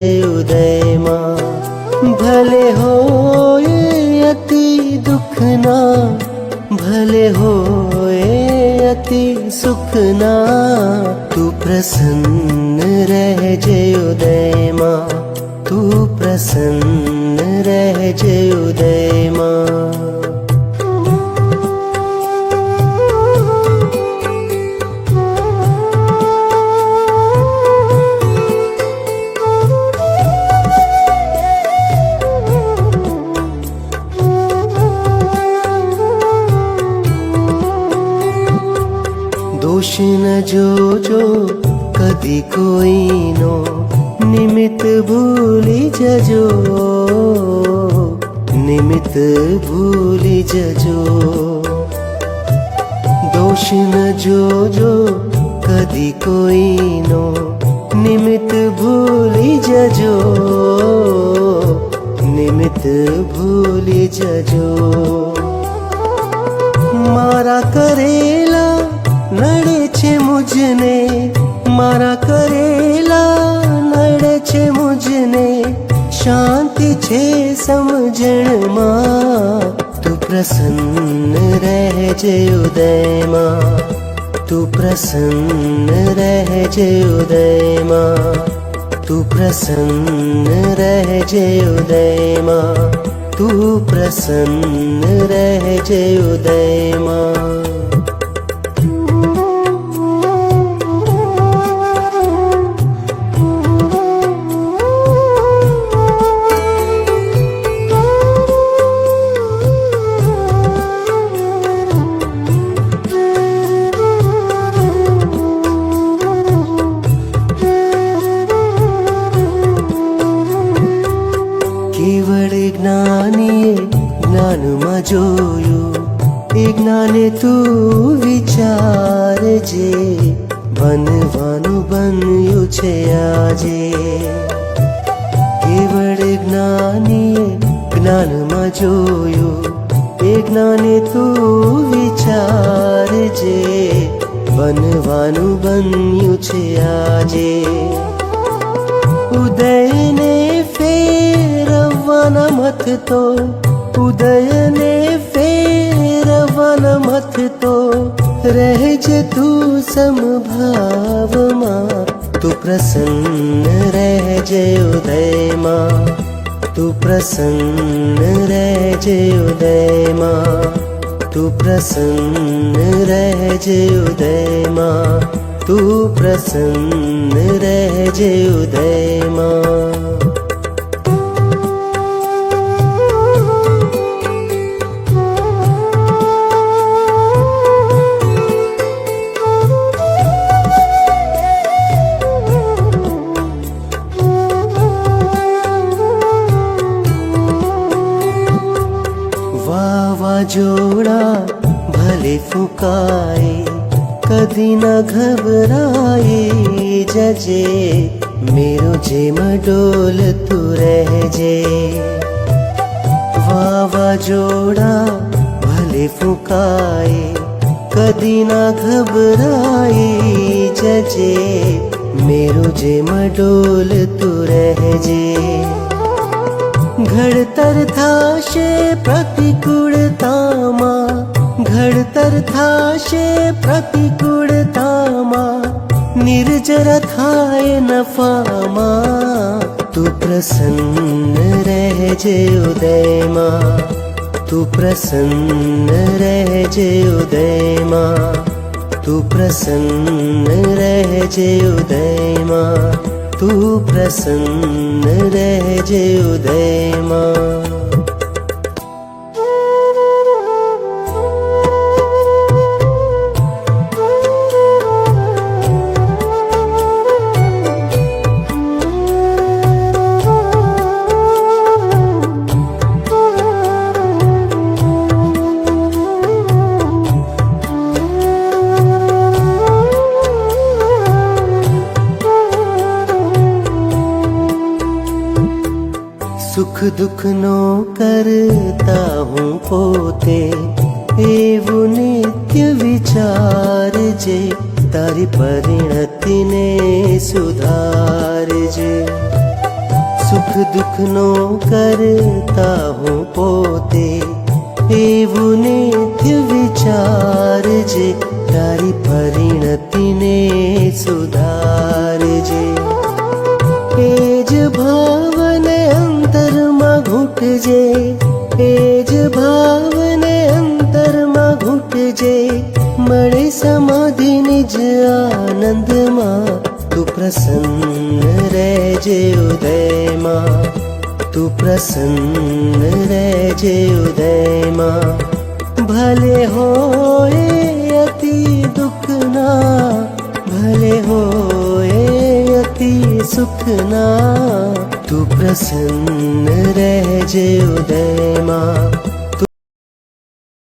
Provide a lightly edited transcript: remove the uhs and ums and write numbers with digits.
उदय मां भले हो अति दुखना, भले हो अति सुखना, तू प्रसन्न रह जय उदय मां, तू प्रसन्न रह जय उदय मां। दोष न जो कदी कोई नो, निमित भूली जजो, निमित भूली जजो। दोष न जो कदी कोई नो, निमित भूली जजो, निमित भूली जजो। मारा करेला नड़े छे मुझने, मारा करेला नड़े छे मुझने, शांति छे समझण मां, तू प्रसन्न रह जय उदय मां, तू प्रसन्न रह जय उदय मां, तू प्रसन्न रह जय उदय मां, तू प्रसन्न रह जय उदय मां। केवल ज्ञानीए ज्ञान में जोयु, ए ज्ञाने तू विचारजे, बनवानु बन्यु छे आजे। केवल ज्ञानीए ज्ञान में जोयु, ए ज्ञाने तू विचारजे, बनवानु बन्यु छे आजे। उदय ने फेरवाना मत तो, उदय ने फेरवाना मत तो, रहजे तू समभाव मां, तू प्रसन्न रह जय उदय मां, तू प्रसन्न रह जय उदय मां, तू प्रसन्न रह जय उदय मां, तू प्रसन्न रह जय उदय मां। वावाजोड़ा भले फुकाए, कदी न घबराए जजे, मेरो जेम डोल तू रहजे। वावाजोड़ा भले फुकाए, कदी न घबराए जजे, मेरो जेम डोल तू रहजे। घड़तर थाशे प्रतिकूलतामा, घड़तर थाशे प्रतिकूलतामा, निर्जर थाय नफामा, तू प्रसन्न रह जय उदय मां, तू प्रसन्न रह जय उदय मां, तू प्रसन्न रह जय उदय मां, तू प्रसन्न रह जय उदय मां। सुख दुख नो करता हूँ पोते, एवं नित्य विचार जे, तारी परिणति ने सुधार जे। સુખ દુઃખનો કરતા હું પોતે એવું નિત્ય વિચારજે તારી પરિણતિને સુધારજે એ જ ભાવને અંતરમાં ઘૂંટજે એ જ ભાવને અંતરમાં ઘૂંટજે મળે સમાધિ નિજ આનંદમાં તું પ્રસન્ન રહેજે ઉદયમાં તું પ્રસન્ન રહેજે ઉદયમાં ભલે હોય અતિ દુઃખના ભલે હોય અતિ સુખના તું પ્રસન્ન રહેજે ઉદય